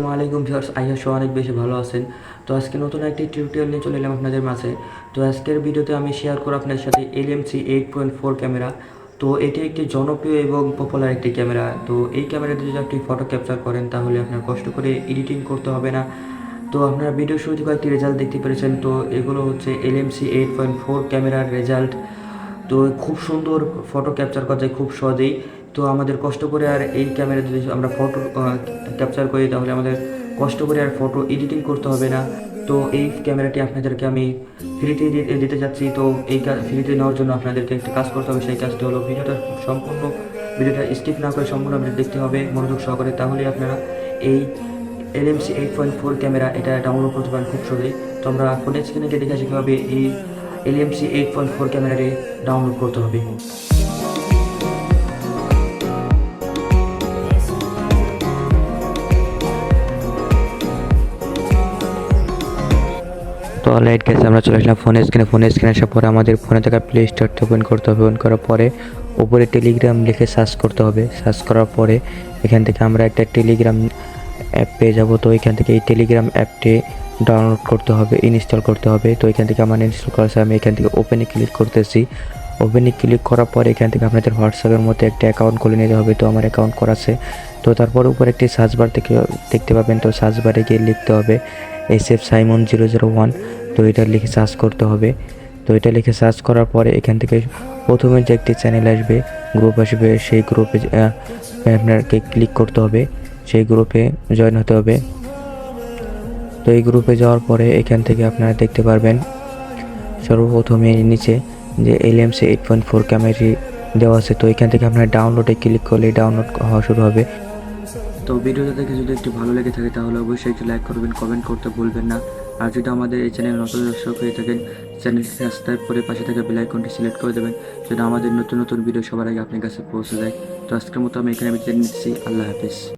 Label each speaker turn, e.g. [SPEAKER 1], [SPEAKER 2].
[SPEAKER 1] আসসালামু আলাইকুম ভিউয়ার্স, আশা করি অনেক বেশি ভালো আছেন। তো আজকে নতুন একটি টিউটোরিয়াল নিয়ে চলে এলাম আপনাদের মাঝে। তো আজকের ভিডিওতে আমি শেয়ার করব আপনাদের সাথে এলএমসি 8.4 ক্যামেরা। তো এটি একটি জনপ্রিয় এবং পপুলার একটি ক্যামেরা। তো এই ক্যামেরাতে যদি আপনি ফটো ক্যাপচার করেন তাহলে আপনার কষ্ট করে এডিটিং করতে হবে না। তো আপনারা ভিডিও শুরুতে কয়েকটি রেজাল্ট দেখতে পেরেছেন। তো এগুলো হচ্ছে এলএমসি 8.4 ক্যামেরার রেজাল্ট। তো খুব সুন্দর ফটো ক্যাপচার করা যায় খুব সহজেই। তো আমাদের কষ্ট করে আর এই ক্যামেরা যদি আমরা ফটো ক্যাপচার করি তাহলে আমাদের কষ্ট করে আর ফটো এডিটিং করতে হবে না। তো এই ক্যামেরাটি আপনাদেরকে আমি ফ্রিতে দিতে যাচ্ছি। তো এই ফ্রিতে নেওয়ার জন্য আপনাদেরকে একটা কাজ করতে হবে, সেই কাজটি হলো ভিডিওটা স্কিপ না করে সম্পূর্ণ ভিডিও দেখতে হবে মনোযোগ সহকারে। তাহলে আপনারা এই এলএমসি 8.4 ক্যামেরা এটা ডাউনলোড করতে পারেন খুব সহজেই। তো আমরা ফোনের স্ক্রিনে গিয়ে দেখে আসি কীভাবে এই এলএমসি 8.4 ক্যামেরাটি ডাউনলোড করতে হবে। তো অলরাইট গাইস, আমরা চলে আসলাম ফোনের স্ক্রিনে আসার পরে আমাদের ফোনে থাকা প্লে স্টোরটা ওপেন করতে হবে। ওপেন করার পরে উপরে টেলিগ্রাম লিখে সার্চ করতে হবে। সার্চ করার পরে এখান থেকে আমরা একটা টেলিগ্রাম অ্যাপ পেয়ে যাবো। তো এখান থেকে এই টেলিগ্রাম অ্যাপটি ডাউনলোড করতে হবে, ইনস্টল করতে হবে। তো এখান থেকে আমার ইনস্টল করা আছে, আমি এখান থেকে ওপেনে ক্লিক করতেছি। ওপেনে ক্লিক করার পরে এখান থেকে আপনাদের হোয়াটসঅ্যাপের মধ্যে একটা অ্যাকাউন্ট খুলে নিতে হবে। তো আমার অ্যাকাউন্ট করা আছে। তো তারপর উপরে একটি সার্চ বার থেকে দেখতে পাবেন। তো সার্চ বারে গিয়ে লিখতে হবে SF সাইমন 001। তো এটা লিখে সার্চ করতে হবে। তো এটা লিখে সার্চ করার পরে এখান থেকে প্রথমে যে একটি চ্যানেল আসবে, গ্রুপ আসবে, সেই গ্রুপে আপনাকে ক্লিক করতে হবে, সেই গ্রুপে জয়েন হতে হবে। তো এই গ্রুপে যাওয়ার পরে এখান থেকে আপনারা দেখতে পারবেন সর্বপ্রথমে নিচে যে এলএমসি 8.4 ক্যামেরাটি দেওয়া আছে। তো এখান থেকে আপনার ডাউনলোডে ক্লিক করলে ডাউনলোড হওয়া শুরু হবে। তো ভিডিওটা দেখে যদি একটু ভালো লেগে থাকে তাহলে অবশ্যই একটু লাইক করবেন, কমেন্ট করতে ভুলবেন না। আর যদি আমাদের এই চ্যানেল নতুন দর্শক হয়ে থাকেন, চ্যানেলটি সাবস্ক্রাইব করে পাশে থাকা বেল আইকনটি সিলেক্ট করে দেবেন, যেন আমাদের নতুন নতুন ভিডিও সবার আগে আপনার কাছে পৌঁছে যায়। তো আজকের মতো আমি এখানে বিদায় নিচ্ছি। আল্লাহ হাফেজ।